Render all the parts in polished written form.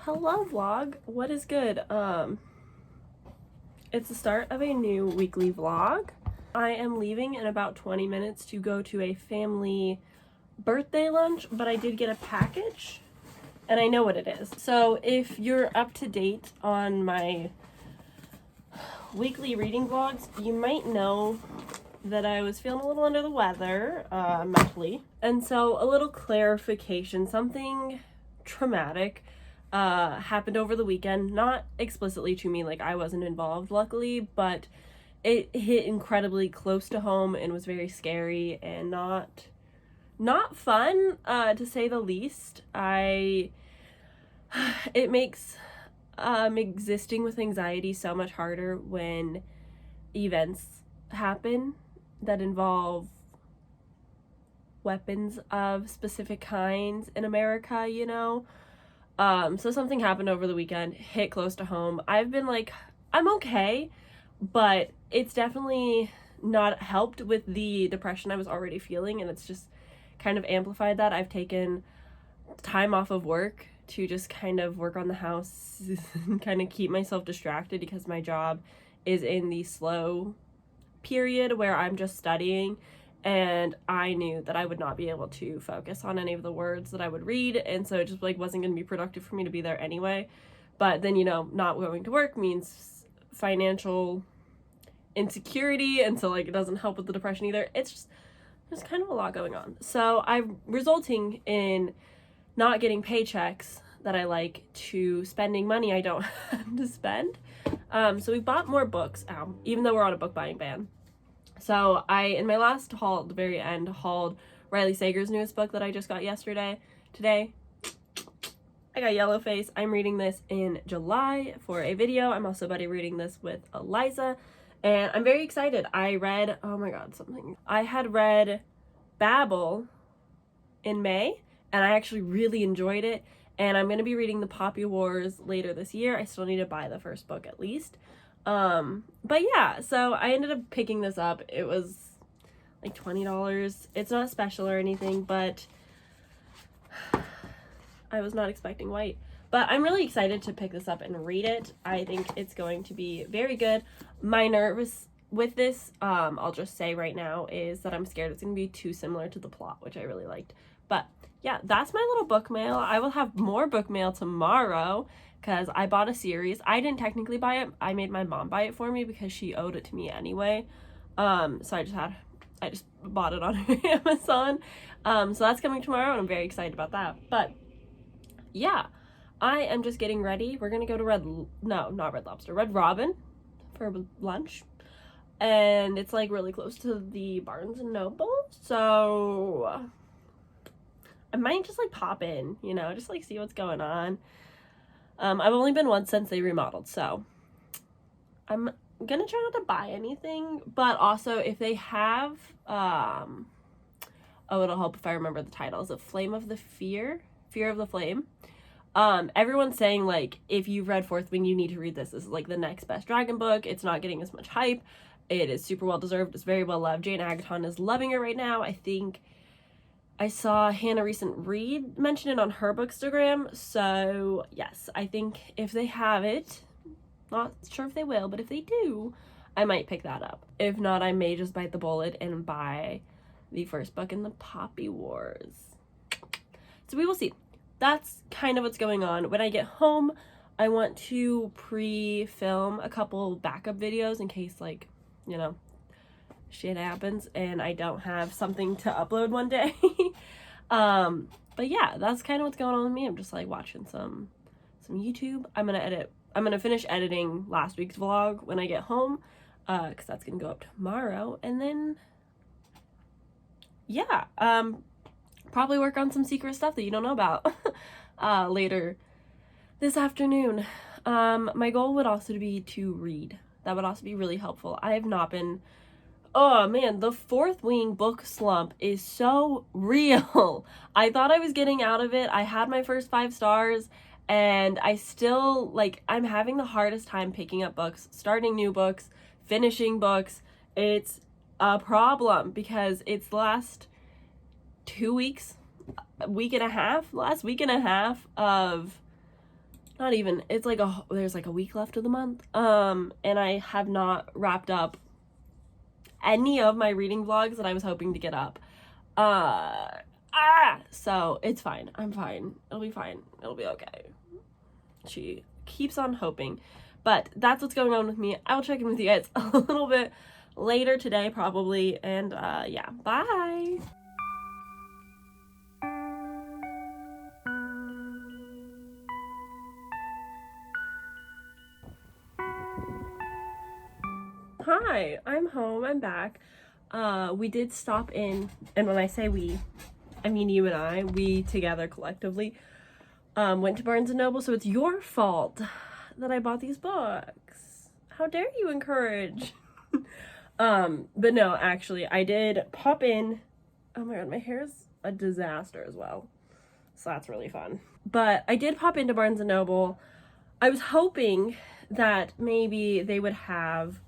Hello vlog, what is good? It's the start of a new weekly vlog. I am leaving in about 20 minutes to go to a family birthday lunch, but I did get a package and I know what it is. So if you're up to date on my weekly reading vlogs, you might know that I was feeling a little under the weather, mentally. And so a little clarification, something traumatic happened over the weekend, not explicitly to me, like I wasn't involved luckily, but it hit incredibly close to home and was very scary and not fun, to say the least. It makes existing with anxiety so much harder when events happen that involve weapons of specific kinds in America, you know? So something happened over the weekend, hit close to home. I've been like, I'm okay, but it's definitely not helped with the depression I was already feeling, and it's just kind of amplified that. I've taken time off of work to just kind of work on the house and kind of keep myself distracted because my job is in the slow period where I'm just studying, and I knew that I would not be able to focus on any of the words that I would read, and so it just like wasn't going to be productive for me to be there anyway. But then, you know, not going to work means financial insecurity, and so like it doesn't help with the depression either. It's just there's kind of a lot going on. So I'm resulting in not getting paychecks that I like to spending money I don't have to spend. So we bought more books, even though we're on a book buying ban. So in my last haul at the very end, hauled Riley Sager's newest book that I just got yesterday. Today, I got Yellowface. I'm reading this in July for a video. I'm also buddy reading this with Eliza, and I'm very excited. I had read Babel in May, and I actually really enjoyed it, and I'm going to be reading The Poppy Wars later this year. I still need to buy the first book at least. But yeah, so I ended up picking this up. It was like $20. It's not special or anything, but I was not expecting white. But I'm really excited to pick this up and read it. I think it's going to be very good. My nerves with this, I'll just say right now, is that I'm scared it's going to be too similar to the plot, which I really liked. But yeah, that's my little book mail. I will have more book mail tomorrow because I bought a series. I didn't technically buy it. I made my mom buy it for me because she owed it to me anyway. So I just bought it on Amazon. So that's coming tomorrow, and I'm very excited about that. But yeah, I am just getting ready. We're gonna go to Red Robin for lunch, and it's like really close to the Barnes and Noble, so I might just like pop in, you know, just like see what's going on. I've only been once since they remodeled, so I'm gonna try not to buy anything, but also if they have, it'll help if I remember the title. Is it Fear of the Flame? Everyone's saying like, if you've read Fourth Wing, you need to read this. This is like the next best dragon book. It's not getting as much hype. It is super well deserved. It's very well loved. Jane Agaton is loving it right now. I think I saw Hannah Recent Read mention it on her bookstagram, so yes, I think if they have it, not sure if they will, but if they do, I might pick that up. If not, I may just bite the bullet and buy the first book in the Poppy Wars. So we will see. That's kind of what's going on. When I get home, I want to pre-film a couple backup videos in case, like, you know, shit happens and I don't have something to upload one day. But yeah, that's kind of what's going on with me. I'm just like watching some YouTube. I'm gonna finish editing last week's vlog when I get home, because that's gonna go up tomorrow, and then yeah, probably work on some secret stuff that you don't know about later this afternoon. My goal would also be to read. That would also be really helpful. I have not been. Oh man, the Fourth Wing book slump is so real. I thought I was getting out of it. I had my first 5 stars, and I still, like, I'm having the hardest time picking up books, starting new books, finishing books. It's a problem because it's the last 2 weeks, last week and a half of not even, it's like there's like a week left of the month. And I have not wrapped up any of my reading vlogs that I was hoping to get up. So it's fine. I'm fine. It'll be fine. It'll be okay. She keeps on hoping. But that's what's going on with me. I'll check in with you guys a little bit later today, probably. And yeah, bye. Hi, I'm home. I'm back. We did stop in, and when I say we, I mean you and I, we together collectively, went to Barnes & Noble, so it's your fault that I bought these books. How dare you encourage? But no, actually, I did pop in. Oh my god, my hair's a disaster as well, so that's really fun. But I did pop into Barnes & Noble. I was hoping that maybe they would have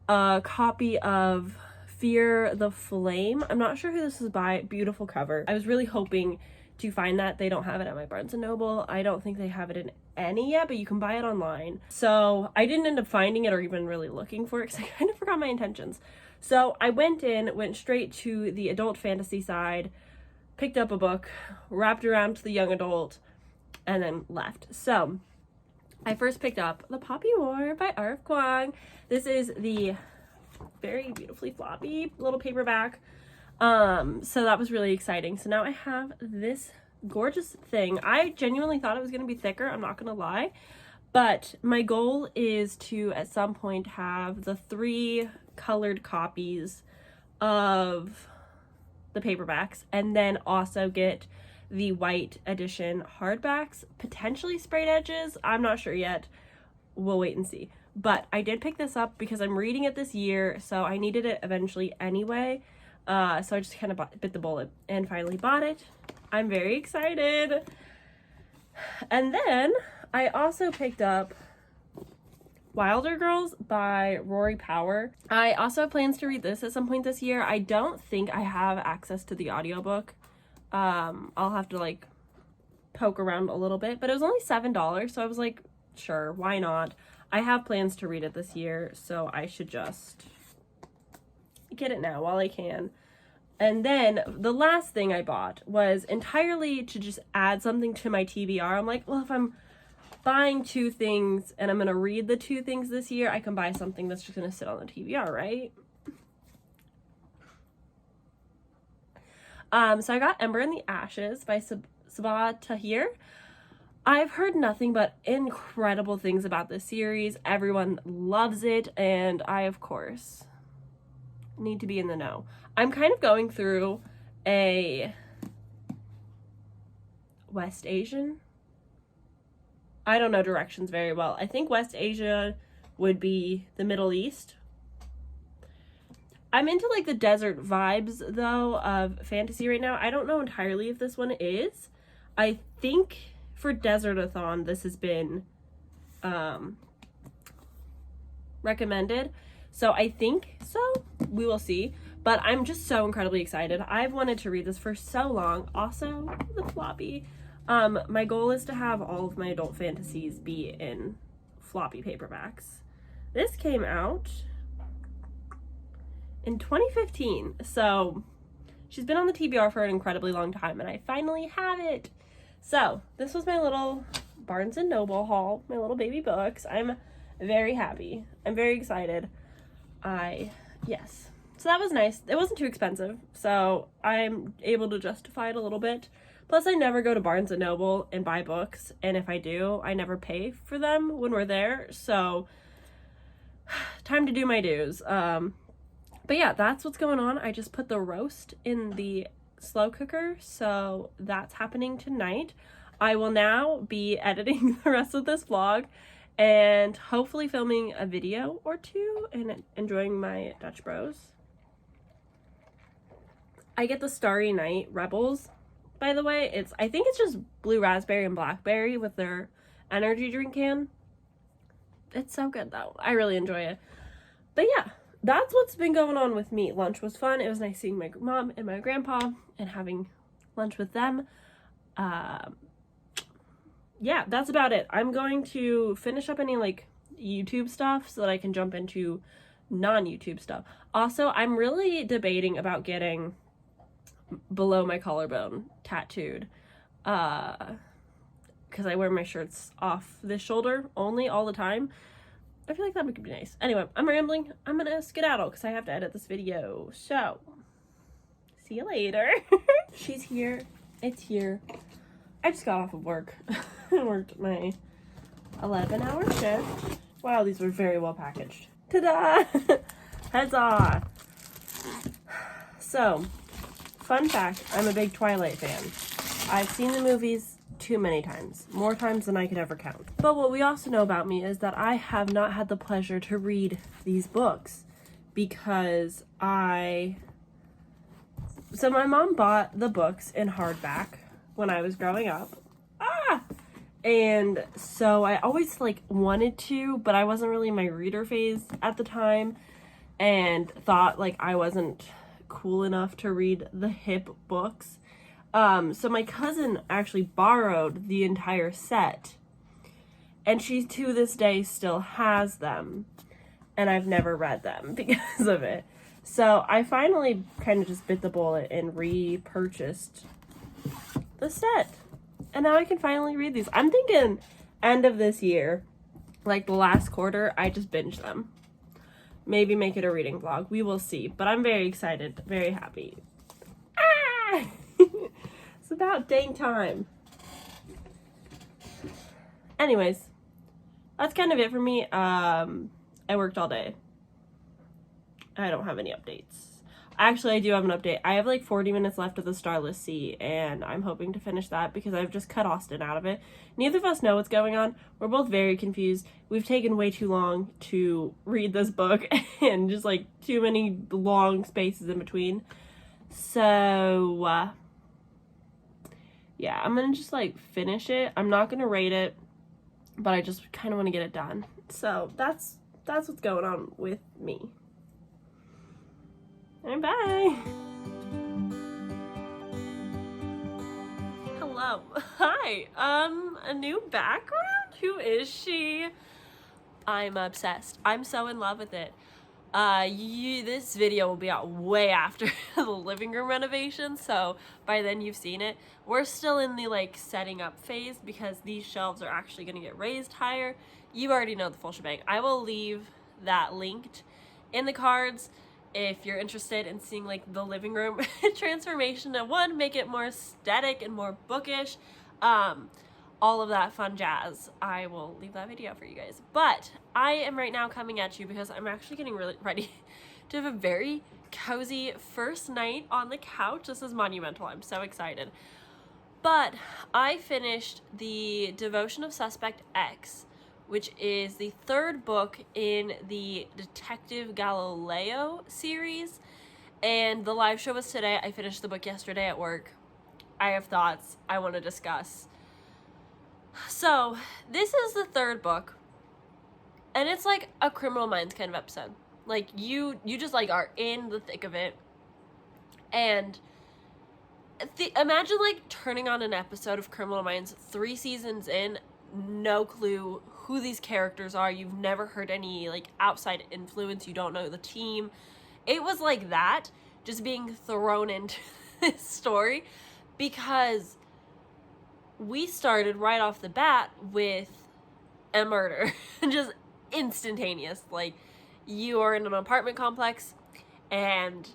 a copy of Fear the Flame. I'm not sure who this is by. Beautiful cover. I was really hoping to find that. They don't have it at my Barnes & Noble. I don't think they have it in any yet, but you can buy it online. So I didn't end up finding it or even really looking for it because I kind of forgot my intentions. So I went straight to the adult fantasy side, picked up a book, wrapped around to the young adult, and then left. So I first picked up The Poppy War by R.F. Kuang. This is the very beautifully floppy little paperback. So that was really exciting. So now I have this gorgeous thing. I genuinely thought it was going to be thicker, I'm not going to lie. But my goal is to, at some point, have the 3 colored copies of the paperbacks, and then also get the white edition hardbacks, potentially sprayed edges. I'm not sure yet. We'll wait and see. But I did pick this up because I'm reading it this year, so I needed it eventually anyway. So I just kind of bit the bullet and finally bought it. I'm very excited. And then I also picked up Wilder Girls by Rory Power. I also have plans to read this at some point this year. I don't think I have access to the audiobook. I'll have to like poke around a little bit, but it was only $7, so I was like, sure, why not? I have plans to read it this year, so I should just get it now while I can. And then the last thing I bought was entirely to just add something to my TBR. I'm like, well, if I'm buying 2 things and I'm gonna read the 2 things this year, I can buy something that's just gonna sit on the TBR, right? So I got Ember in the Ashes by Sabah Tahir. I've heard nothing but incredible things about this series. Everyone loves it, and I, of course, need to be in the know. I'm kind of going through a West Asian. I don't know directions very well. I think West Asia would be the Middle East. I'm into like the desert vibes though of fantasy right now. I don't know entirely if this one is. I think for Desert-a-thon this has been recommended. So I think so. We will see. But I'm just so incredibly excited. I've wanted to read this for so long. Also, the floppy. My goal is to have all of my adult fantasies be in floppy paperbacks. This came out in 2015. So she's been on the TBR for an incredibly long time, and I finally have it. So this was my little Barnes & Noble haul, my little baby books. I'm very happy. I'm very excited. Yes. So that was nice. It wasn't too expensive, so I'm able to justify it a little bit. Plus, I never go to Barnes & Noble and buy books, and if I do, I never pay for them when we're there, so time to do my dues. But yeah, that's what's going on. I just put the roast in the slow cooker, so that's happening tonight. I will now be editing the rest of this vlog and hopefully filming a video or 2 and enjoying my Dutch Bros. I get the Starry Night Rebels, by the way. I think it's just blue raspberry and blackberry with their energy drink can. It's so good though. I really enjoy it. But yeah, that's what's been going on with me. Lunch was fun. It was nice seeing my mom and my grandpa and having lunch with them. yeah, that's about it. I'm going to finish up any like YouTube stuff so that I can jump into non-YouTube stuff. Also, I'm really debating about getting below my collarbone tattooed. Because I wear my shirts off this shoulder only all the time. I feel like that would be nice. Anyway, I'm rambling. I'm gonna skedaddle because I have to edit this video. So, see you later. She's here. It's here. I just got off of work. I worked my 11-hour shift. Wow, these were very well packaged. Ta-da! Heads off. So, fun fact, I'm a big Twilight fan. I've seen the movies too many times. More times than I could ever count. But what we also know about me is that I have not had the pleasure to read these books because So my mom bought the books in hardback when I was growing up. And so I always like wanted to, but I wasn't really in my reader phase at the time and thought like I wasn't cool enough to read the hip books. So my cousin actually borrowed the entire set and she to this day still has them and I've never read them because of it. So I finally kind of just bit the bullet and repurchased the set. And now I can finally read these. I'm thinking end of this year, like the last quarter, I just binge them. Maybe make it a reading vlog. We will see. But I'm very excited, very happy. Ah! It's about dang time. Anyways, that's kind of it for me. I worked all day. I don't have any updates. Actually, I do have an update. I have like 40 minutes left of the Starless Sea, and I'm hoping to finish that because I've just cut Austin out of it. Neither of us know what's going on. We're both very confused. We've taken way too long to read this book and just like too many long spaces in between. So, yeah, I'm gonna just like finish it. I'm not gonna rate it, but I just kind of want to get it done. So that's what's going on with me. And bye. Hello. Hi. A new background? Who is she? I'm obsessed. I'm so in love with it. This video will be out way after the living room renovation, so by then you've seen it. We're still in the like setting up phase because these shelves are actually gonna get raised higher. You already know the full shebang. I will leave that linked in the cards if you're interested in seeing like the living room transformation to one, make it more aesthetic and more bookish, all of that fun jazz. I will leave that video for you guys. But I am right now coming at you because I'm actually getting really ready to have a very cozy first night on the couch. This is monumental. I'm so excited. But I finished the Devotion of Suspect X, which is the third book in the Detective Galileo series. And the live show was today. I finished the book yesterday at work. I have thoughts I want to discuss. So, this is the third book. And it's like a Criminal Minds kind of episode. Like, you just like are in the thick of it. And imagine like turning on an episode of Criminal Minds 3 seasons in, no clue who these characters are. You've never heard any like outside influence. You don't know the team. It was like that, just being thrown into this story because we started right off the bat with a murder. Just instantaneous. Like, you are in an apartment complex and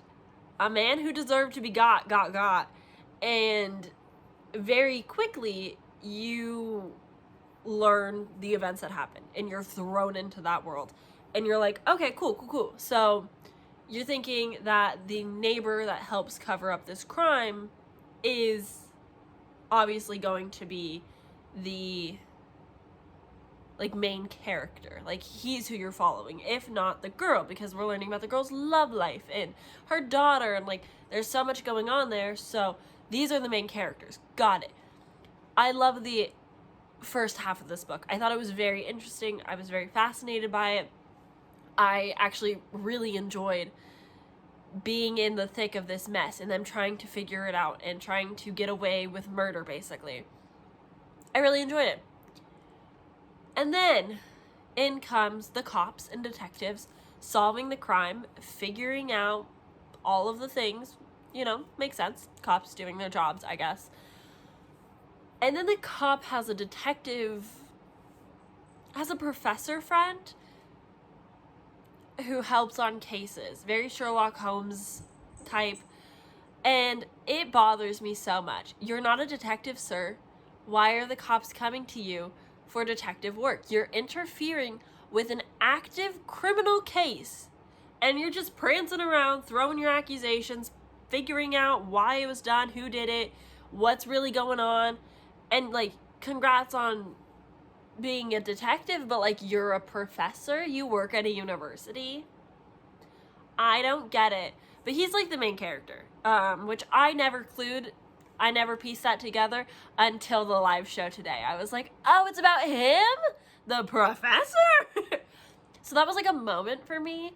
a man who deserved to be got. And very quickly you learn the events that happen and you're thrown into that world and you're like, okay, cool. So you're thinking that the neighbor that helps cover up this crime is obviously going to be the like main character. Like, he's who you're following, if not the girl, because we're learning about the girl's love life and her daughter, and like there's so much going on there. So these are the main characters. Got it. I love the first half of this book. I thought it was very interesting. I was very fascinated by it. I actually really enjoyed being in the thick of this mess and them trying to figure it out and trying to get away with murder, basically. I really enjoyed it. And then in comes the cops and detectives solving the crime, figuring out all of the things, you know, makes sense. Cops doing their jobs, I guess. And then the cop has a professor friend who helps on cases. Very Sherlock Holmes type. And it bothers me so much. You're not a detective, sir. Why are the cops coming to you for detective work? You're interfering with an active criminal case. And you're just prancing around, throwing your accusations, figuring out why it was done, who did it, what's really going on. And, like, congrats on being a detective, but, like, you're a professor? You work at a university? I don't get it. But he's, like, the main character, which I never pieced that together until the live show today. I was like, oh, it's about him? The professor? So that was, like, a moment for me.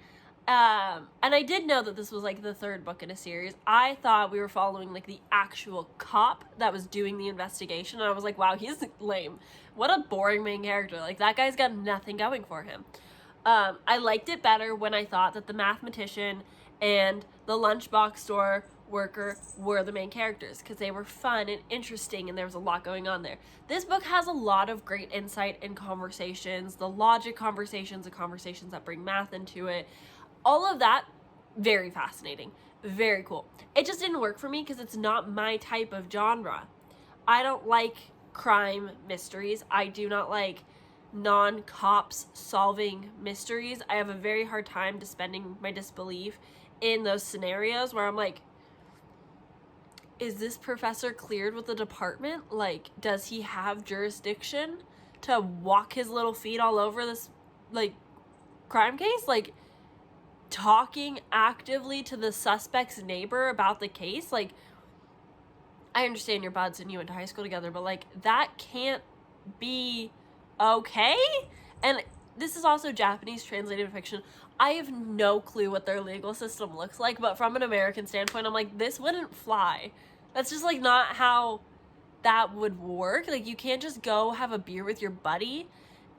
And I did know that this was, like, the third book in a series. I thought we were following, like, the actual cop that was doing the investigation. And I was like, wow, he's lame. What a boring main character. Like, that guy's got nothing going for him. I liked it better when I thought that the mathematician and the lunchbox store worker were the main characters, because they were fun and interesting and there was a lot going on there. This book has a lot of great insight and conversations, the logic conversations, the conversations that bring math into it. All of that, very fascinating, very cool. It just didn't work for me because it's not my type of genre. I don't like crime mysteries. I do not like non-cops solving mysteries. I have a very hard time suspending my disbelief in those scenarios where I'm like, is this professor cleared with the department? Like, does he have jurisdiction to walk his little feet all over this, like, crime case? Like, talking actively to the suspect's neighbor about the case? Like, I understand your buds and you went to high school together, but, like, that can't be okay. And this is also Japanese translated fiction. I have no clue what their legal system looks like, but from an American standpoint, I'm like, this wouldn't fly. That's just, like, not how that would work. Like, you can't just go have a beer with your buddy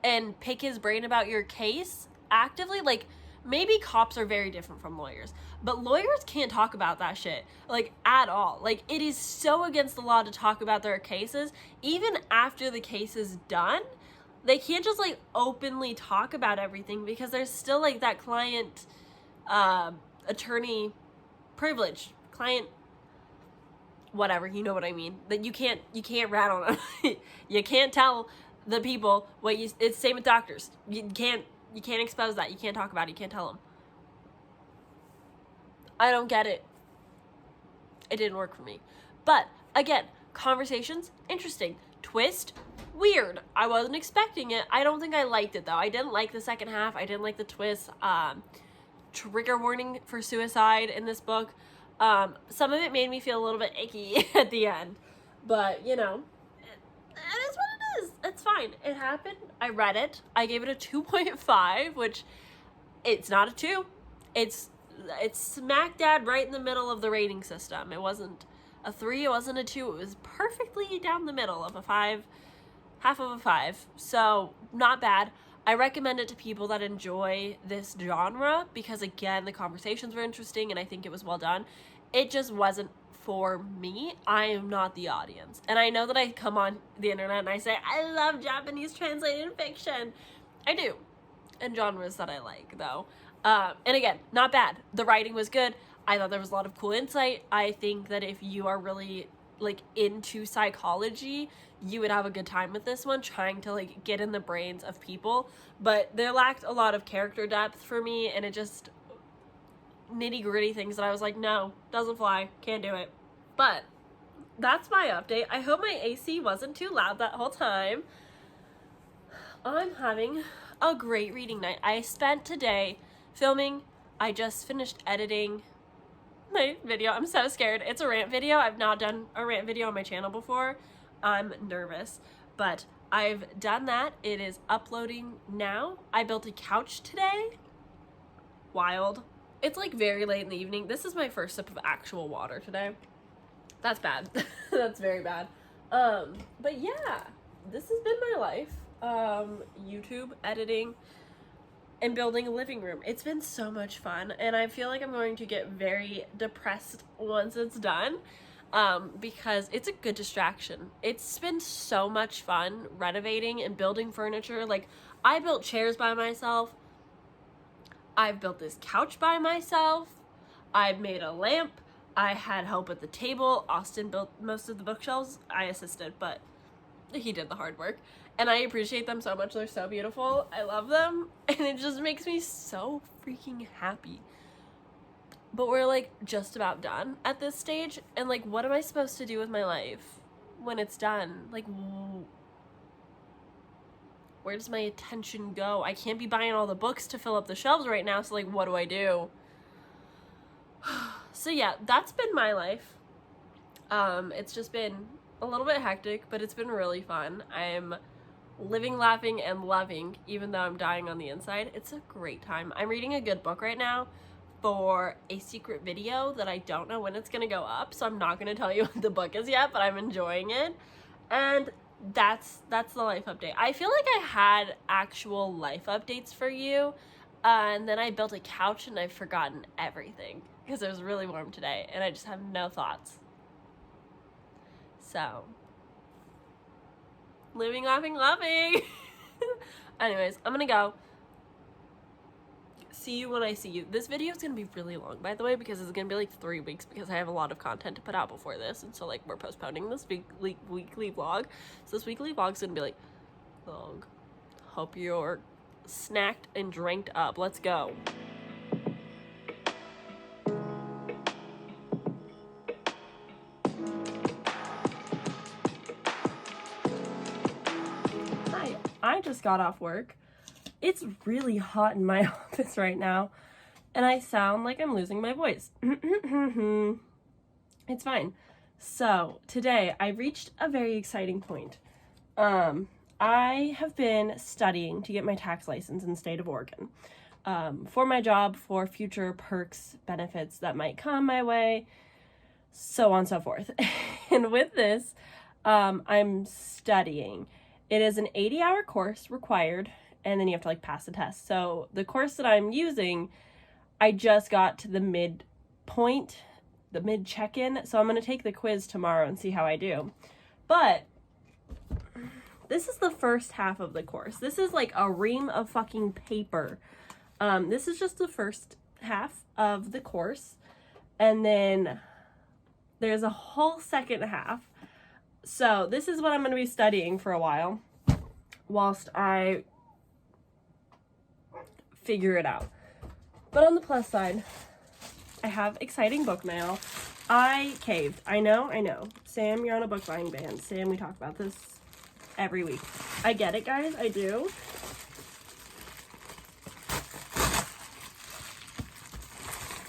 and pick his brain about your case actively. Like, maybe cops are very different from lawyers, but lawyers can't talk about that shit, like, at all. Like, it is so against the law to talk about their cases. Even after the case is done, they can't just, like, openly talk about everything because there's still, like, that client attorney privilege, client whatever, you know what I mean, that you can't rat on them. You can't tell the people what it's the same with doctors. You can't expose that. You can't talk about it. You can't tell them. I don't get it. It didn't work for me. But again, conversations, interesting. Twist, weird. I wasn't expecting it. I don't think I liked it though. I didn't like the second half. I didn't like the twist. Trigger warning for suicide in this book. Some of it made me feel a little bit icky at the end. But, you know, it is what it is. It's fine. It happened. I read it. I gave it a 2.5, which it's not a 2. It's smack dab right in the middle of the rating system. It wasn't a 3, it wasn't a 2. It was perfectly down the middle of a 5, half of a 5. So, not bad. I recommend it to people that enjoy this genre because, again, the conversations were interesting and I think it was well done. It just wasn't for me. I am not the audience. And I know that I come on the internet and I say, I love Japanese translated fiction. I do. And genres that I like, though. And again, not bad. The writing was good. I thought there was a lot of cool insight. I think that if you are really, like, into psychology, you would have a good time with this one, trying to, like, get in the brains of people. But there lacked a lot of character depth for me, and it just nitty-gritty things that I was like, no, doesn't fly, can't do it. But that's my update. I hope my AC wasn't too loud that whole time. I'm having a great reading night. I spent today filming. I just finished editing my video. I'm so scared. It's a rant video. I've not done a rant video on my channel before. I'm nervous, but I've done that. It is uploading now. I built a couch today. Wild. It's like very late in the evening. This is my first sip of actual water today. That's bad. That's very bad. But yeah, this has been my life. YouTube editing and building a living room. It's been so much fun, and I feel like I'm going to get very depressed once it's done, because it's a good distraction. It's been so much fun renovating and building furniture. Like, I built chairs by myself. I've built this couch by myself. I've made a lamp. I had help at the table. Austin built most of the bookshelves. I assisted, but he did the hard work. And I appreciate them so much. They're so beautiful. I love them. And it just makes me so freaking happy. But we're like just about done at this stage. And like, what am I supposed to do with my life when it's done? Like, where does my attention go? I can't be buying all the books to fill up the shelves right now. So like, what do I do? So yeah, that's been my life. It's just been a little bit hectic, but it's been really fun. I'm living, laughing, and loving, even though I'm dying on the inside. It's a great time. I'm reading a good book right now for a secret video that I don't know when it's gonna go up, so I'm not gonna tell you what the book is yet, but I'm enjoying it. And that's the life update. I feel like I had actual life updates for you, and then I built a couch and I've forgotten everything because it was really warm today and I just have no thoughts. So, living, laughing, loving. Anyways, I'm gonna go. See you when I see you. This video is gonna be really long, by the way, because it's gonna be like 3 weeks because I have a lot of content to put out before this, and so like we're postponing this weekly vlog. So this weekly vlog is gonna be like long. Hope you're snacked and dranked up. Let's go. Hi, I just got off work. It's really hot in my office right now, and I sound like I'm losing my voice. It's fine. So today I reached a very exciting point. I have been studying to get my tax license in the state of Oregon, for my job, for future perks, benefits that might come my way, so on and so forth. And with this, I'm studying. It is an 80-hour course required, and then you have to like pass the test. So the course that I'm using, I just got to the midpoint, the mid check-in. So I'm going to take the quiz tomorrow and see how I do. But this is the first half of the course. This is like a ream of fucking paper. This is just the first half of the course. And then there's a whole second half. So this is what I'm going to be studying for a while whilst I figure it out. But on the plus side, I have exciting book mail. I caved. I know. Sam, you're on a book buying ban. Sam, we talk about this every week. I get it, guys. I do.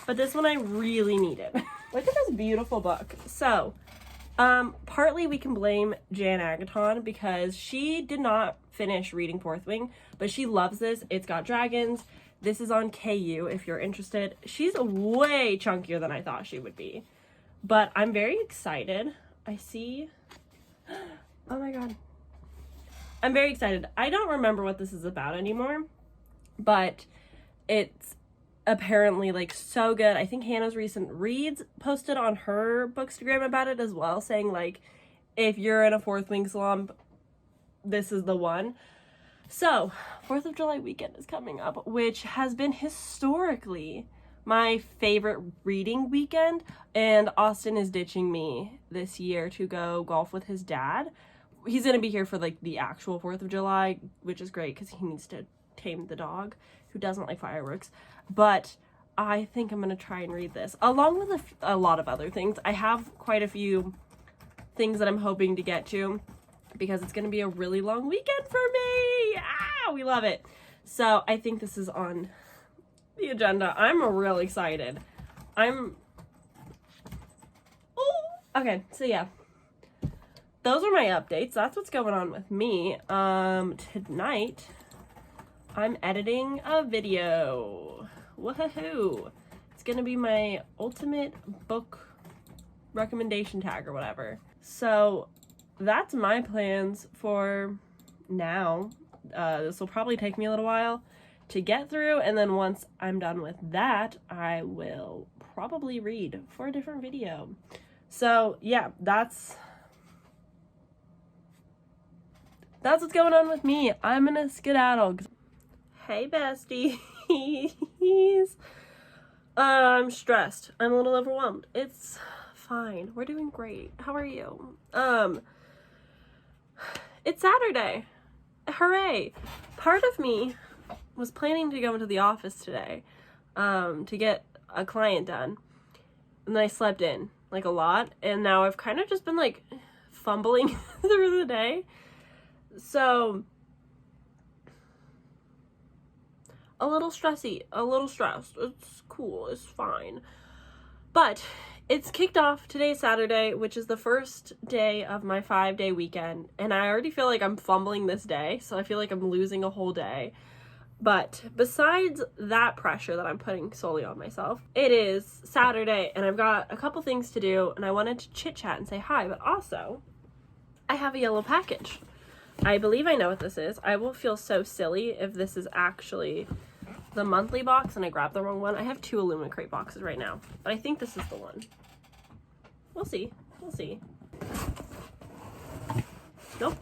But this one I really needed. Look at this beautiful book. So, partly we can blame Jan Agaton because she did not finish reading Fourth Wing, but she loves this. It's got dragons. This is on KU if you're interested. She's way chunkier than I thought she would be, but I'm very excited. I see. Oh my god. I'm very excited. I don't remember what this is about anymore, but it's apparently like so good. I think Hannah's Recent Reads posted on her bookstagram about it as well, saying like, if you're in a Fourth Wing slump, this is the one. So 4th of July weekend is coming up, which has been historically my favorite reading weekend, and Austin is ditching me this year to go golf with his dad. He's gonna be here for like the actual 4th of July, which is great because he needs to tame the dog who doesn't like fireworks. But I think I'm gonna try and read this along with a lot of other things. I have quite a few things that I'm hoping to get to because it's gonna be a really long weekend for me. We love it. So I think this is on the agenda. I'm real excited. Okay, so yeah, those are my updates. That's what's going on with me. Tonight I'm editing a video. Woohoo! It's gonna be my ultimate book recommendation tag or whatever. So that's my plans for now. This will probably take me a little while to get through, and then once I'm done with that, I will probably read for a different video. So yeah, that's what's going on with me. I'm gonna skedaddle. Hey besties. I'm stressed. I'm a little overwhelmed. It's fine. We're doing great. How are you? It's Saturday. Hooray. Part of me was planning to go into the office today to get a client done. And then I slept in like a lot, and now I've kind of just been like fumbling through the day. So a little stressy, a little stressed. It's cool, it's fine. But it's kicked off. Today's Saturday, which is the first day of my 5-day weekend, and I already feel like I'm fumbling this day, so I feel like I'm losing a whole day. But besides that pressure that I'm putting solely on myself, it is Saturday, and I've got a couple things to do, and I wanted to chit-chat and say hi, but also, I have a yellow package. I believe I know what this is. I will feel so silly if this is actually the monthly box and I grab the wrong one. I have 2 Illumicrate boxes right now, but I think this is the one. We'll see. We'll see. Nope.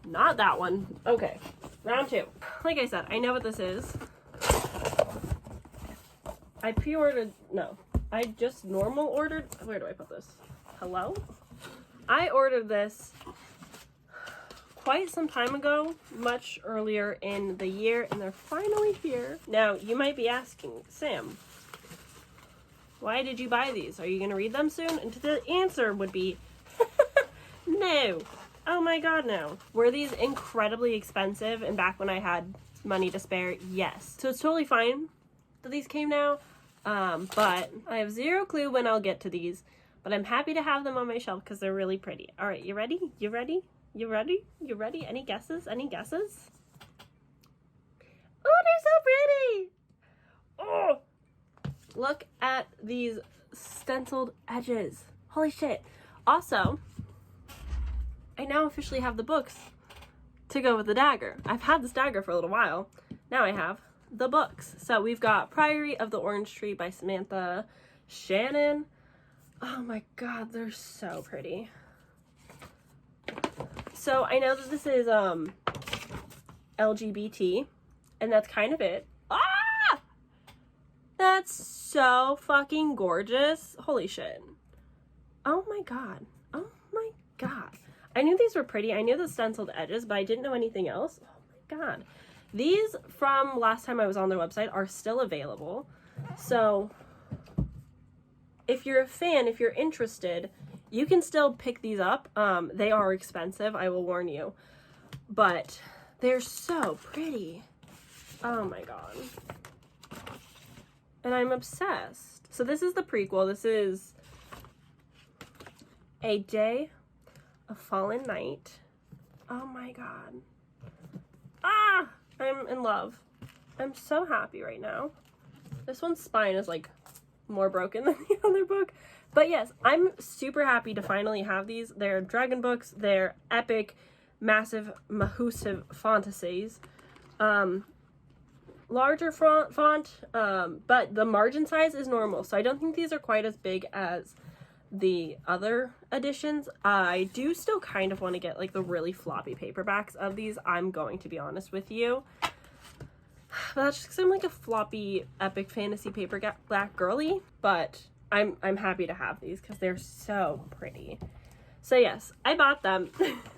Not that one. Okay. Round 2. Like I said, I know what this is. I pre-ordered, no. I just normal ordered, where do I put this? Hello? I ordered this quite some time ago, much earlier in the year, and they're finally here. Now, you might be asking, Sam, why did you buy these? Are you going to read them soon? And the answer would be, no. Oh my god, no. Were these incredibly expensive, and back when I had money to spare? Yes. So it's totally fine that these came now, but I have zero clue when I'll get to these, but I'm happy to have them on my shelf because they're really pretty. All right, you ready? You ready? You ready? You ready? Any guesses? Any guesses? Oh, they're so pretty! Oh! Look at these stenciled edges. Holy shit. Also, I now officially have the books to go with the dagger. I've had this dagger for a little while. Now I have the books. So we've got Priory of the Orange Tree by Samantha Shannon. Oh my god, they're so pretty. So I know that this is LGBT, and that's kind of it. Ah! That's so fucking gorgeous. Holy shit. Oh my god. Oh my god. I knew these were pretty. I knew the stenciled edges, but I didn't know anything else. Oh my god. These from last time I was on their website are still available. So if you're a fan, if you're interested, you can still pick these up. They are expensive, I will warn you. But they're so pretty. Oh my god. And I'm obsessed. So this is the prequel. This is A Day of Fallen Night. Oh my god. Ah! I'm in love. I'm so happy right now. This one's spine is like more broken than the other book. But yes, I'm super happy to finally have these. They're dragon books. They're epic, massive, massive fantasies. Larger font, but the margin size is normal. So I don't think these are quite as big as the other editions. I do still kind of want to get like the really floppy paperbacks of these. I'm going to be honest with you. But that's just because I'm like a floppy epic fantasy paperback girly. But I'm happy to have these because they're so pretty. So yes, I bought them.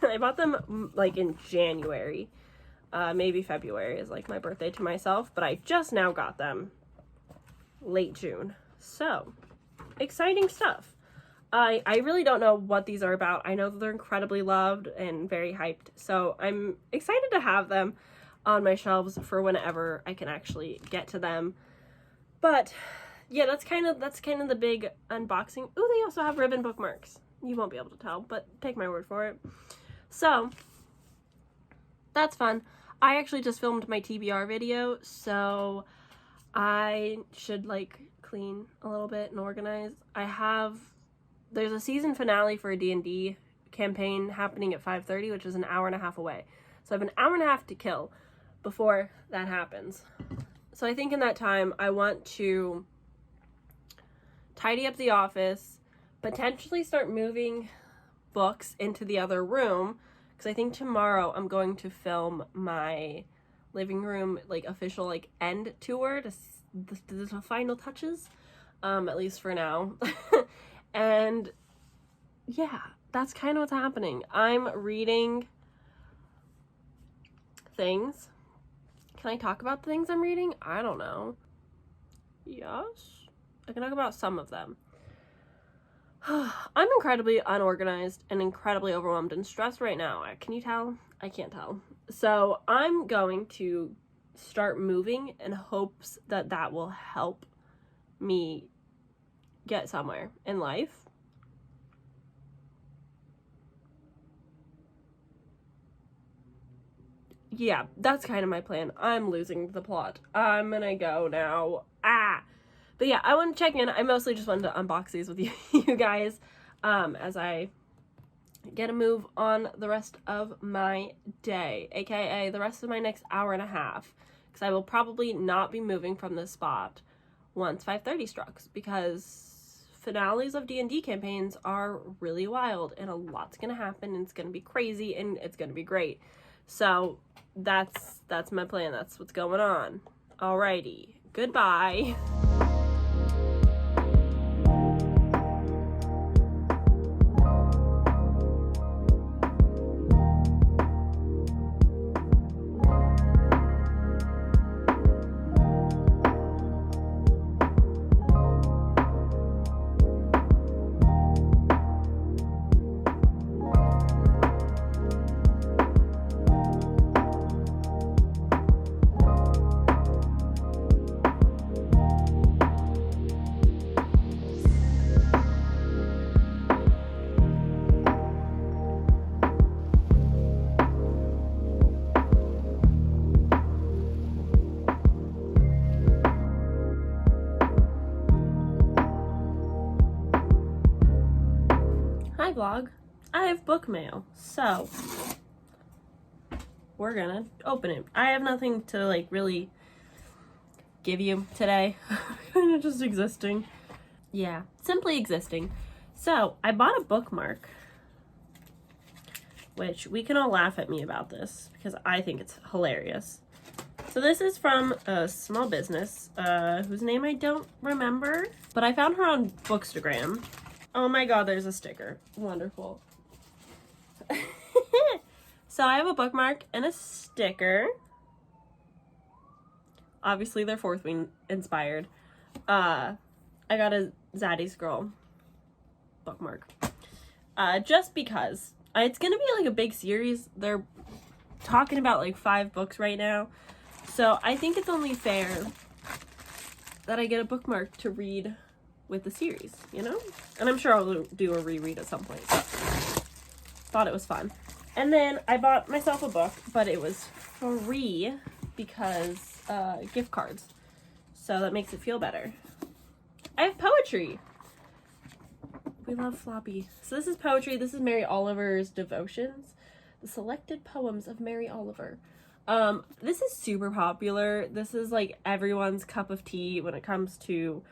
I bought them like in January. Maybe February is like my birthday to myself. But I just now got them late June. So exciting stuff. I really don't know what these are about. I know that they're incredibly loved and very hyped. So I'm excited to have them on my shelves for whenever I can actually get to them. But yeah, that's kind of the big unboxing. Ooh, they also have ribbon bookmarks. You won't be able to tell, but take my word for it. So that's fun. I actually just filmed my TBR video, so I should like clean a little bit and organize. There's a season finale for a D&D campaign happening at 5:30, which is an hour and a half away. So I have an hour and a half to kill before that happens. So I think in that time, I want to tidy up the office, potentially start moving books into the other room, because I think tomorrow I'm going to film my living room, like, official, like, end tour, to the final touches, at least for now. And yeah, that's kind of what's happening. I'm reading things. Can I talk about the things I'm reading? I don't know. Yes, I can talk about some of them. I'm incredibly unorganized and incredibly overwhelmed and stressed right now. Can you tell? I can't tell. So I'm going to start moving in hopes that that will help me get somewhere in life. Yeah, that's kind of my plan. I'm losing the plot. I'm gonna go now. But yeah, I want to check in. I mostly just wanted to unbox these with you guys, as I get a move on the rest of my day, aka the rest of my next hour and a half, because I will probably not be moving from this spot once 5:30 strikes, because finales of D&D campaigns are really wild, and a lot's gonna happen, and it's gonna be crazy, and it's gonna be great. So that's my plan. That's what's going on. Alrighty, goodbye. Hi vlog, I have book mail, so we're gonna open it. I have nothing to like really give you today. Kind of just existing. Yeah, simply existing. So I bought a bookmark, which we can all laugh at me about this because I think it's hilarious. So this is from a small business whose name I don't remember, but I found her on Bookstagram. Oh my god, there's a sticker. Wonderful. So I have a bookmark and a sticker. Obviously they're Fourth Wing inspired. I got a Zaddy's Girl bookmark. Just because. It's gonna be like a big series. They're talking about like 5 books right now. So I think it's only fair that I get a bookmark to read with the series, you know? And I'm sure I'll do a reread at some point. But thought it was fun. And then I bought myself a book, but it was free because gift cards. So that makes it feel better. I have poetry. We love floppy. So this is poetry. This is Mary Oliver's Devotions. The Selected Poems of Mary Oliver. This is super popular. This is like everyone's cup of tea when it comes to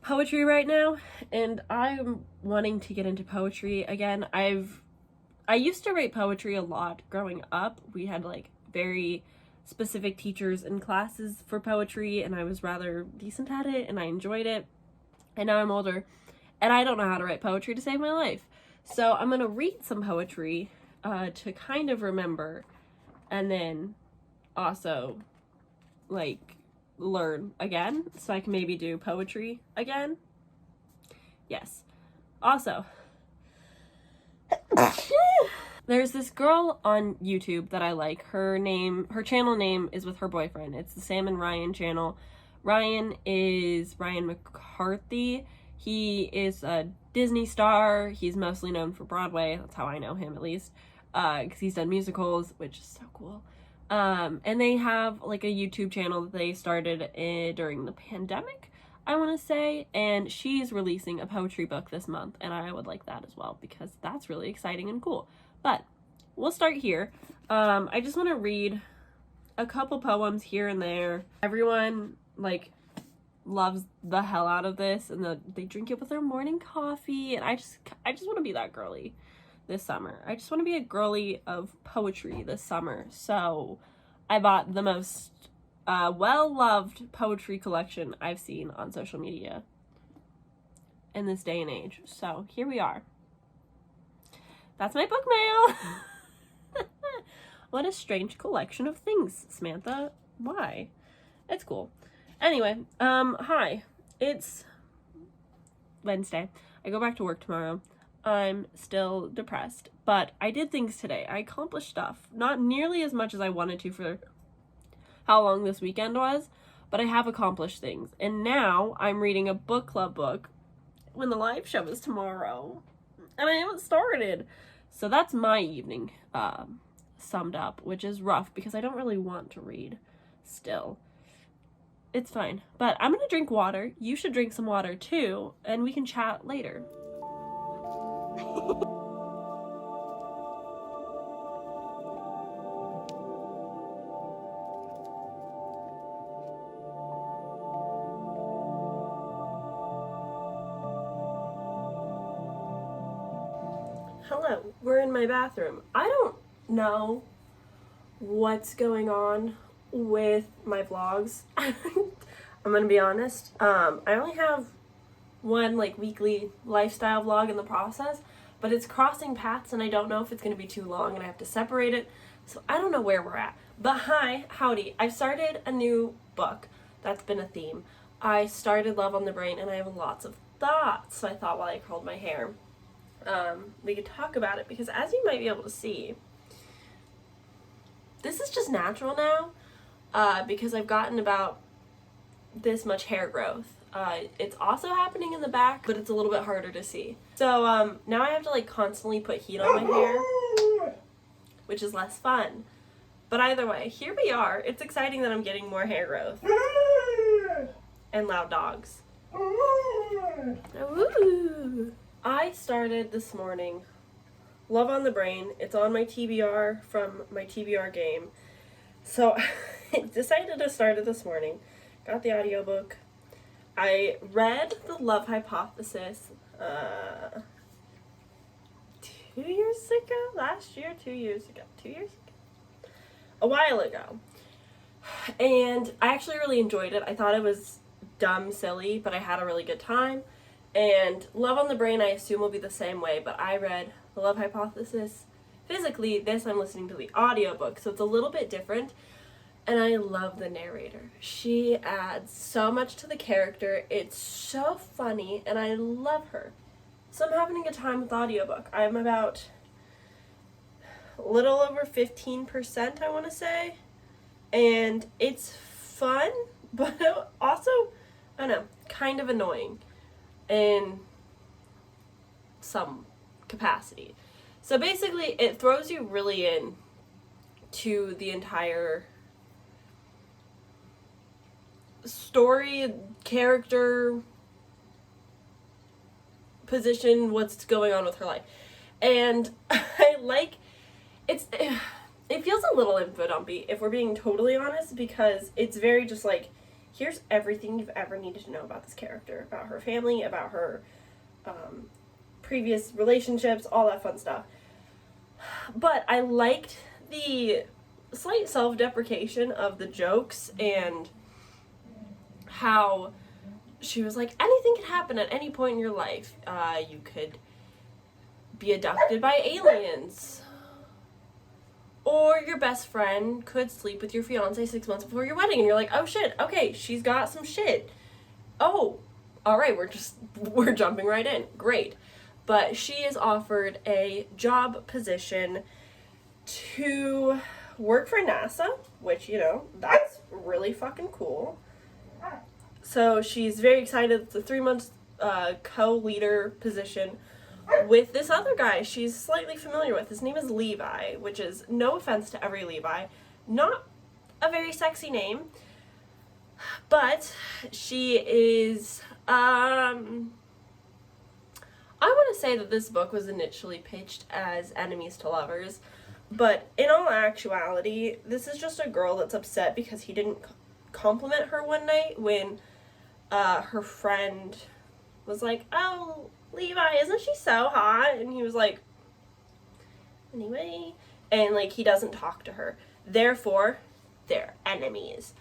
poetry right now, and I'm wanting to get into poetry again. I used to write poetry a lot growing up. We had like very specific teachers and classes for poetry, and I was rather decent at it and I enjoyed it. And now I'm older and I don't know how to write poetry to save my life. So I'm gonna read some poetry to kind of remember, and then also like learn again so I can maybe do poetry again. Yes. Also, there's this girl on YouTube that I like. Her channel name is with her boyfriend. It's the Sam and Ryan channel. Ryan is Ryan McCarthy. He is a Disney star. He's mostly known for Broadway. That's how I know him, at least, because he's done musicals, which is so cool. And they have like a YouTube channel that they started during the pandemic, I want to say, and she's releasing a poetry book this month, and I would like that as well because that's really exciting and cool. But we'll start here. I just want to read a couple poems here and there. Everyone, like, loves the hell out of this, and they drink it with their morning coffee, and I just want to be that girly this summer. I just want to be a girly of poetry this summer. So I bought the most well-loved poetry collection I've seen on social media in this day and age. So here we are. That's my book mail. What a strange collection of things, Samantha. Why? It's cool. Anyway, hi. It's Wednesday. I go back to work tomorrow. I'm still depressed, but I did things today. I accomplished stuff. Not nearly as much as I wanted to for how long this weekend was, but I have accomplished things. And now I'm reading a book club book when the live show is tomorrow, and I haven't started. So that's my evening summed up, which is rough because I don't really want to read still. It's fine. But I'm going to drink water. You should drink some water too, and we can chat later. Hello, we're in my bathroom. I don't know what's going on with my vlogs. I'm gonna be honest. I only have one like weekly lifestyle vlog in the process, but it's crossing paths and I don't know if it's gonna be too long and I have to separate it. So I don't know where we're at. But hi, howdy. I've started a new book. That's been a theme. I started Love on the Brain and I have lots of thoughts. So I thought while I curled my hair, we could talk about it because as you might be able to see, this is just natural now because I've gotten about this much hair growth. It's also happening in the back, but it's a little bit harder to see. So now I have to like constantly put heat on my hair, which is less fun. But either way, here we are. It's exciting that I'm getting more hair growth. And loud dogs. Ooh. I started this morning Love on the Brain. It's on my TBR from my TBR game. So I decided to start it this morning. Got the audiobook. I read The Love Hypothesis 2 years ago? Last year? 2 years ago? 2 years ago? A while ago. And I actually really enjoyed it. I thought it was dumb, silly, but I had a really good time. And Love on the Brain, I assume, will be the same way, but I read The Love Hypothesis physically. This I'm listening to the audiobook, so it's a little bit different. And I love the narrator. She adds so much to the character. It's so funny, and I love her. So I'm having a good time with the audiobook. I'm about a little over 15%, I want to say. And it's fun, but also, I don't know, kind of annoying in some capacity. So basically, it throws you really in to the entire story, character, position, what's going on with her life. And I like, it feels a little info dumpy, if we're being totally honest, because it's very just like, here's everything you've ever needed to know about this character, about her family, about her previous relationships, all that fun stuff. But I liked the slight self-deprecation of the jokes and how she was like, anything could happen at any point in your life. You could be abducted by aliens. Or your best friend could sleep with your fiance 6 months before your wedding. And you're like, oh shit, okay, she's got some shit. Oh, all right, we're jumping right in. Great. But she is offered a job position to work for NASA, which, you know, that's really fucking cool. So she's very excited. It's a 3 month co-leader position with this other guy she's slightly familiar with. His name is Levi, which is, no offense to every Levi, not a very sexy name, but she is, I want to say that this book was initially pitched as enemies to lovers. But in all actuality, this is just a girl that's upset because he didn't compliment her one night when her friend was like, "Oh, Levi, isn't she so hot?" And he was like, "Anyway," and like he doesn't talk to her. Therefore, they're enemies.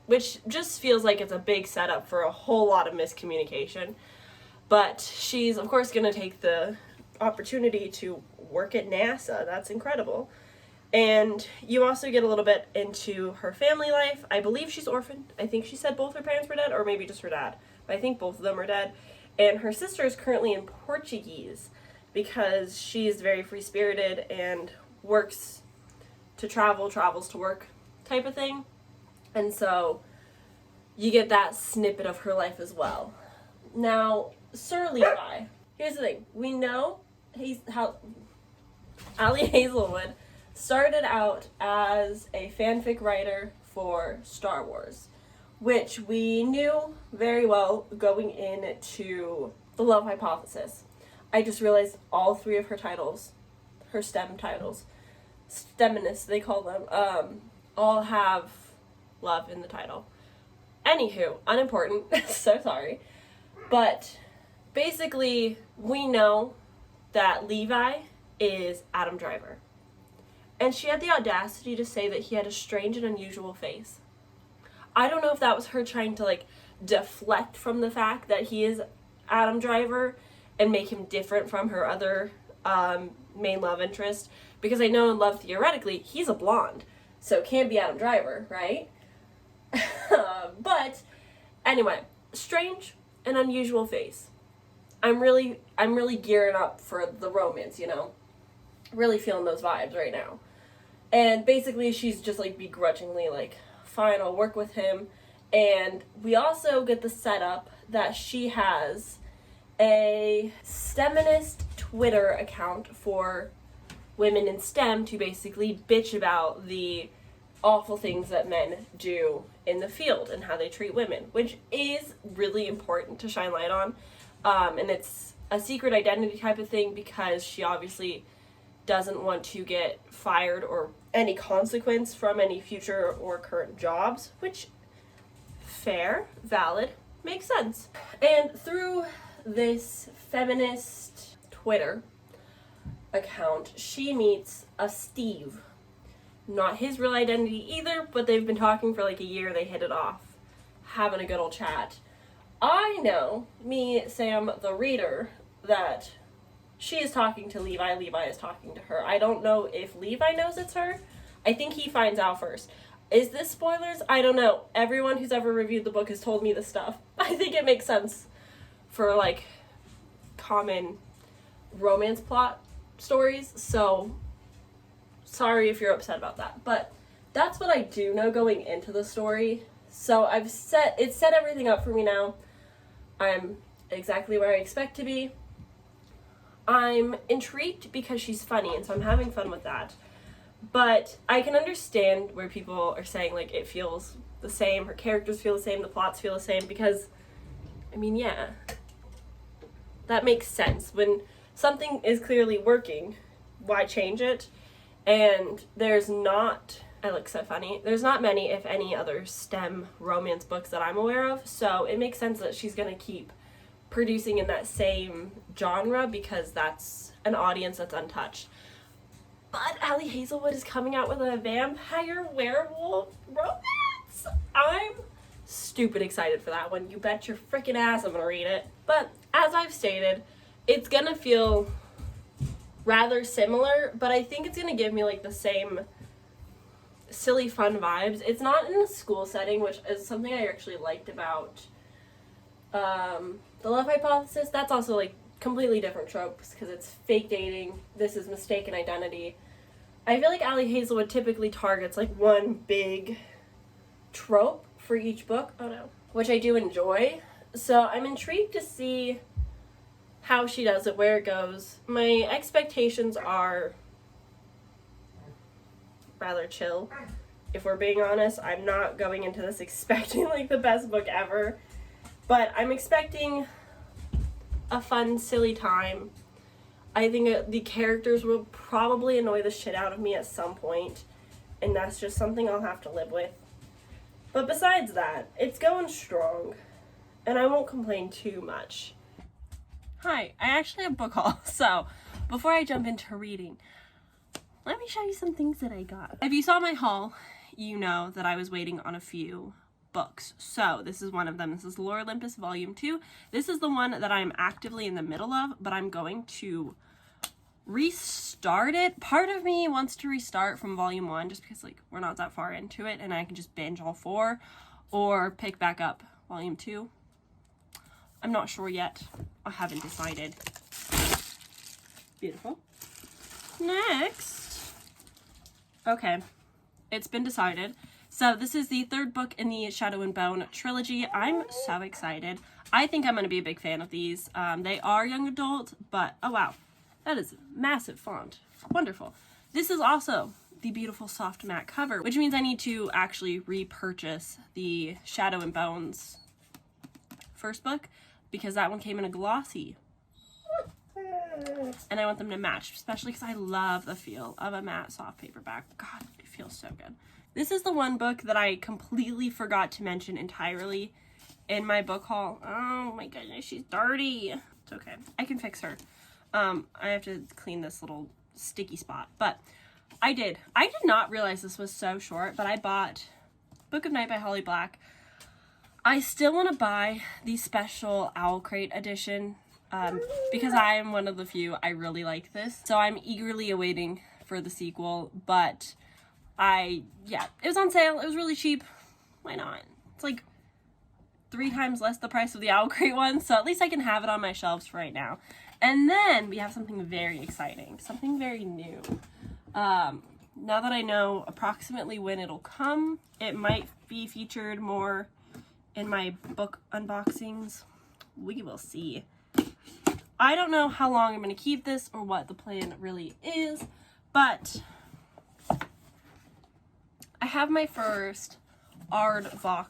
Which just feels like it's a big setup for a whole lot of miscommunication. But she's, of course, going to take the opportunity to work at NASA. That's incredible. And you also get a little bit into her family life. I believe she's orphaned. I think she said both her parents were dead, or maybe just her dad. But I think both of them are dead. And her sister is currently in Portuguese because she's very free-spirited and works to travel, travels to work type of thing. And so you get that snippet of her life as well. Now, Sir Levi, here's the thing. We know how Ali Hazelwood started out as a fanfic writer for Star Wars, which we knew very well going into The Love Hypothesis. I just realized all three of her titles, her STEM titles, STEMinists they call them, all have love in the title. Anywho, unimportant, so sorry. But basically, we know that Levi is Adam Driver. And she had the audacity to say that he had a strange and unusual face. I don't know if that was her trying to like deflect from the fact that he is Adam Driver and make him different from her other main love interest. Because I know in Love theoretically, he's a blonde. So it can't be Adam Driver, right? But anyway, strange and unusual face. I'm really gearing up for the romance, you know? Really feeling those vibes right now. And basically she's just like begrudgingly like, fine, I'll work with him. And we also get the setup that she has a STEMinist Twitter account for women in STEM to basically bitch about the awful things that men do in the field and how they treat women, which is really important to shine light on. And it's a secret identity type of thing because she obviously doesn't want to get fired or any consequence from any future or current jobs, which fair, valid, makes sense. And through this feminist Twitter account, she meets a Steve. Not his real identity either, but they've been talking for like a year. They hit it off, having a good old chat. I know, me, Sam, the reader, that she is talking to Levi, Levi is talking to her. I don't know if Levi knows it's her. I think he finds out first. Is this spoilers? I don't know. Everyone who's ever reviewed the book has told me this stuff. I think it makes sense for like common romance plot stories, so sorry if you're upset about that, but that's what I do know going into the story. So it set everything up for me now. I'm exactly where I expect to be. I'm intrigued because she's funny, and so I'm having fun with that. But I can understand where people are saying like it feels the same, her characters feel the same, the plots feel the same, because I mean, yeah, that makes sense. When something is clearly working, why change it? And there's not, I look so funny, there's not many, if any, other STEM romance books that I'm aware of, so it makes sense that she's going to keep producing in that same genre because that's an audience that's untouched. But Ali Hazelwood is coming out with a vampire werewolf romance! I'm stupid excited for that one. You bet your freaking ass I'm going to read it. But as I've stated, it's going to feel rather similar, but I think it's going to give me like the same silly fun vibes. It's not in a school setting, which is something I actually liked about The Love Hypothesis. That's also like completely different tropes because it's fake dating. This is mistaken identity. I feel like Ali Hazelwood typically targets like one big trope for each book. Oh no. Which I do enjoy. So I'm intrigued to see how she does it, where it goes. My expectations are rather chill. If we're being honest, I'm not going into this expecting like the best book ever, but I'm expecting a fun, silly time. I think the characters will probably annoy the shit out of me at some point, and that's just something I'll have to live with. But besides that, it's going strong, and I won't complain too much. Hi, I actually have book haul, so before I jump into reading, let me show you some things that I got. If you saw my haul, you know that I was waiting on a few books. So this is one of them. This is Lore Olympus Volume 2. This is the one that I'm actively in the middle of, but I'm going to restart it. Part of me wants to restart from Volume 1 just because like we're not that far into it and I can just binge all 4, or pick back up Volume 2. I'm not sure yet. I haven't decided. Beautiful. Next. Okay. It's been decided. So this is the 3rd book in the Shadow and Bone trilogy. I'm so excited. I think I'm going to be a big fan of these. They are young adult, but oh wow. That is massive font. Wonderful. This is also the beautiful soft matte cover, which means I need to actually repurchase the Shadow and Bones first book because that one came in a glossy. And I want them to match, especially because I love the feel of a matte soft paperback. God, it feels so good. This is the one book that I completely forgot to mention entirely in my book haul. Oh my goodness, she's dirty. It's okay. I can fix her. I have to clean this little sticky spot, but I did not realize this was so short, but I bought Book of Night by Holly Black. I still want to buy the special Owl Crate edition, because I am one of the few, I really like this. So I'm eagerly awaiting for the sequel, but yeah, it was on sale. It was really cheap. Why not? It's like 3 times less the price of the Owl Crate one, so at least I can have it on my shelves for right now. And then we have something very exciting, something very new. Now that I know approximately when it'll come, it might be featured more in my book unboxings. We will see. I don't know how long I'm going to keep this or what the plan really is, but I have my first Aardvark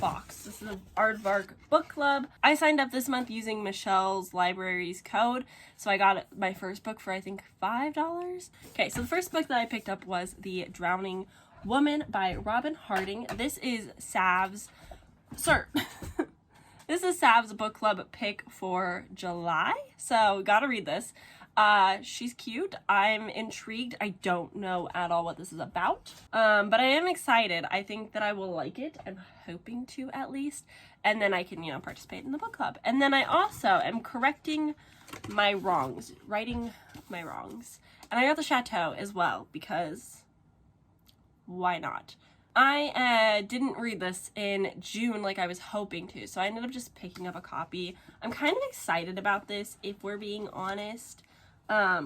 box. This is an Aardvark book club. I signed up this month using Michelle's Library's code, so I got my first book for I think $5. Okay, so the first book that I picked up was The Drowning Woman by Robin Harding. This is Sav's this is Sav's book club pick for July, so gotta read this. She's cute. I'm intrigued. I don't know at all what this is about, but I am excited. I think that I will like it. I'm hoping to, at least, and then I can, you know, participate in the book club. And then I also am correcting my wrongs, righting my wrongs, and I got the Chateau as well because why not? I didn't read this in June like I was hoping to, so I ended up just picking up a copy. I'm kind of excited about this, if we're being honest. I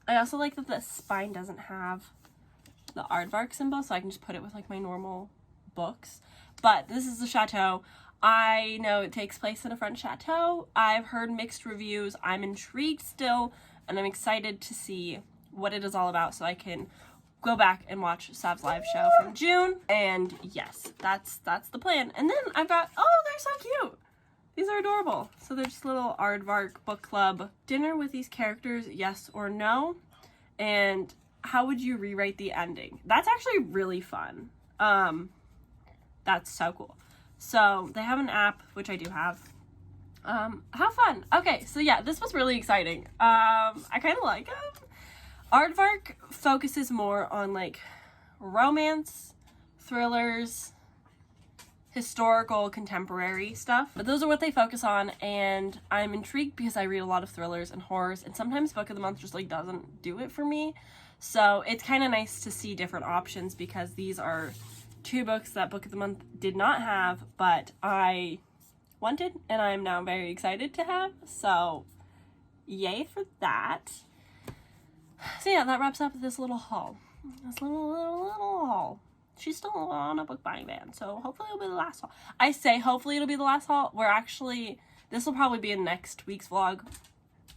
also like that the spine doesn't have the aardvark symbol, so I can just put it with like my normal books. But this is the Chateau. I know it takes place in a French chateau. I've heard mixed reviews. I'm intrigued still, and I'm excited to see what it is all about so I can go back and watch Sav's live show from June. And yes, that's the plan. And then I've got, oh, they're so cute. These are adorable. So they're just little Aardvark book club. Dinner with these characters, yes or no? And how would you rewrite the ending? That's actually really fun. That's so cool. So they have an app, which I do have. Have fun. Okay, so yeah, this was really exciting. I kind of like it. Aardvark focuses more on like romance, thrillers, historical, contemporary stuff, but those are what they focus on, and I'm intrigued because I read a lot of thrillers and horrors, and sometimes Book of the Month just like doesn't do it for me. So it's kind of nice to see different options because these are 2 books that Book of the Month did not have, but I wanted, and I'm now very excited to have. So yay for that. So yeah, that wraps up this little haul. This little haul. She's still on a book buying ban, so hopefully it'll be the last haul. I say hopefully it'll be the last haul. We're actually, this will probably be in next week's vlog,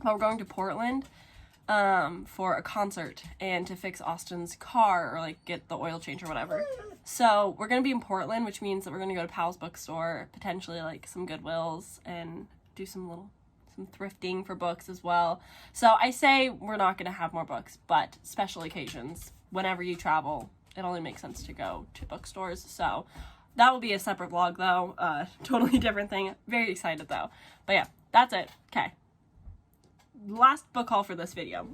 but we're going to Portland for a concert and to fix Austin's car or like get the oil change or whatever. So we're going to be in Portland, which means that we're going to go to Pal's bookstore, potentially like some Goodwills, and do some little some thrifting for books as well. So I say we're not going to have more books, but special occasions, whenever you travel, it only makes sense to go to bookstores. So that will be a separate vlog though, totally different thing. Very excited though. But yeah, that's it. Okay. Last book haul for this video.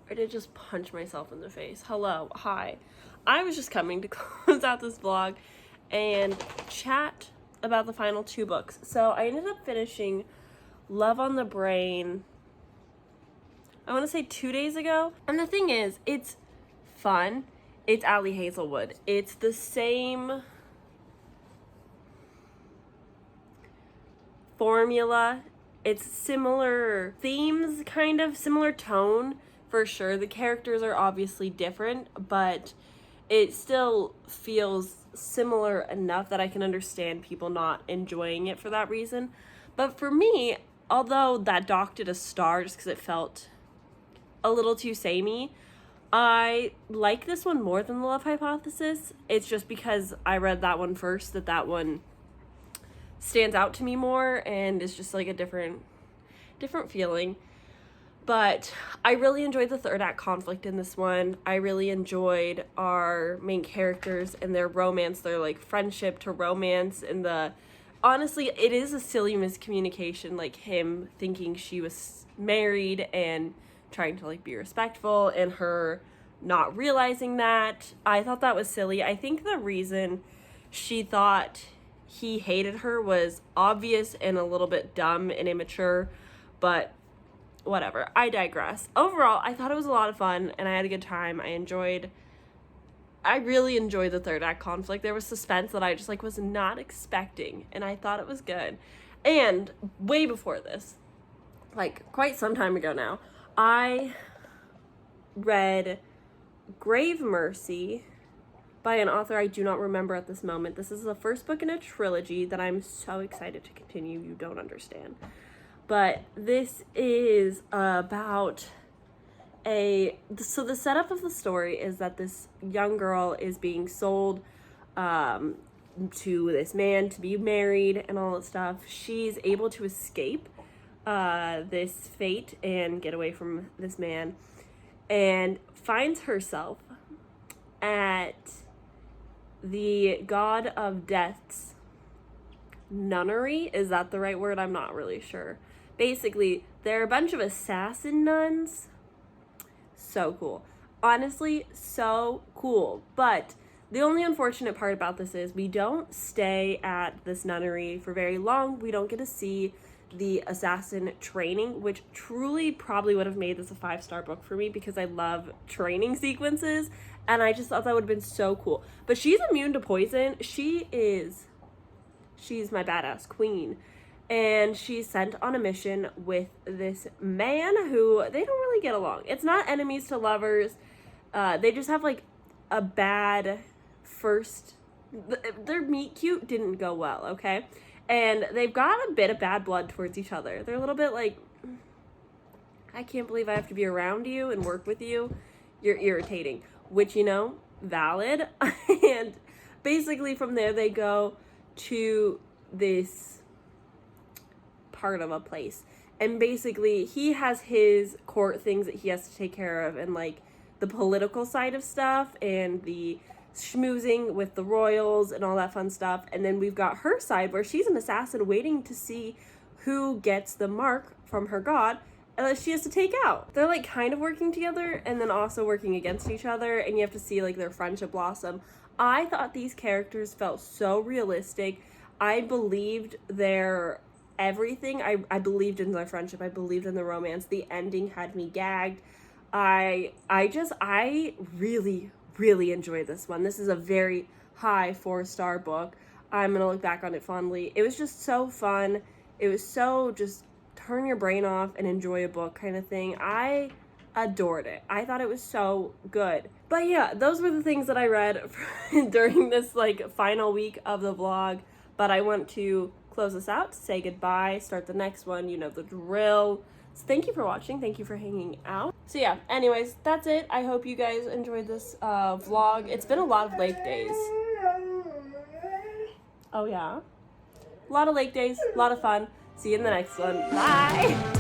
I did just punch myself in the face. Hello, hi. I was just coming to close out this vlog and chat about the final 2 books. So I ended up finishing Love on the Brain, I want to say 2 days ago. And the thing is, it's fun. It's Ali Hazelwood. It's the same formula. It's similar themes, kind of similar tone for sure. The characters are obviously different, but it still feels similar enough that I can understand people not enjoying it for that reason. But for me, although that docked it a star just because it felt a little too samey, I like this one more than The Love Hypothesis. It's just because I read that one first that one stands out to me more and is just like a different feeling. But I really enjoyed the third act conflict in this one. I really enjoyed our main characters and their romance, their like friendship to romance, and honestly, it is a silly miscommunication, like him thinking she was married and trying to like be respectful and her not realizing that. I thought that was silly. I think the reason she thought he hated her was obvious and a little bit dumb and immature, but whatever. I digress. Overall, I thought it was a lot of fun and I had a good time. I really enjoyed the third act conflict. There was suspense that I just like was not expecting, and I thought it was good. And way before this, like quite some time ago now, I read Grave Mercy by an author I do not remember at this moment. This is the first book in a trilogy that I'm so excited to continue. You don't understand. But this is about so the setup of the story is that this young girl is being sold to this man to be married and all that stuff. She's able to escape this fate and get away from this man, and finds herself at the God of Death's nunnery. Is that the right word? I'm not really sure. Basically, there are a bunch of assassin nuns. So cool. Honestly, so cool. But the only unfortunate part about this is we don't stay at this nunnery for very long. We don't get to see the assassin training, which truly probably would have made this a 5-star book for me because I love training sequences, and I just thought that would have been so cool. But she's immune to poison. She's my badass queen. And she's sent on a mission with this man who they don't really get along. It's not enemies to lovers. They just have like a bad first. Their meet cute didn't go well, okay? And they've got a bit of bad blood towards each other. They're a little bit like, I can't believe I have to be around you and work with you. You're irritating. Which, valid. And basically from there they go to this part of a place, and basically he has his court things that he has to take care of, and like the political side of stuff and the schmoozing with the royals and all that fun stuff. And then we've got her side where she's an assassin waiting to see who gets the mark from her god that she has to take out. They're like kind of working together and then also working against each other, and you have to see like their friendship blossom. I thought these characters felt so realistic. I believed their everything. I believed in their friendship. I believed in the romance. The ending had me gagged. I really, really enjoyed this one. This is a very high 4-star book. I'm gonna look back on it fondly. It was just so fun. It was so just turn your brain off and enjoy a book kind of thing. I adored it. I thought it was so good. But yeah, those were the things that I read during this like final week of the vlog. But I want to close this out, say goodbye, start the next one, you know the drill. So thank you for watching, thank you for hanging out. So yeah, anyways, that's it. I hope you guys enjoyed this vlog. It's been a lot of lake days. Oh yeah? A lot of lake days, a lot of fun. See you in the next one. Bye!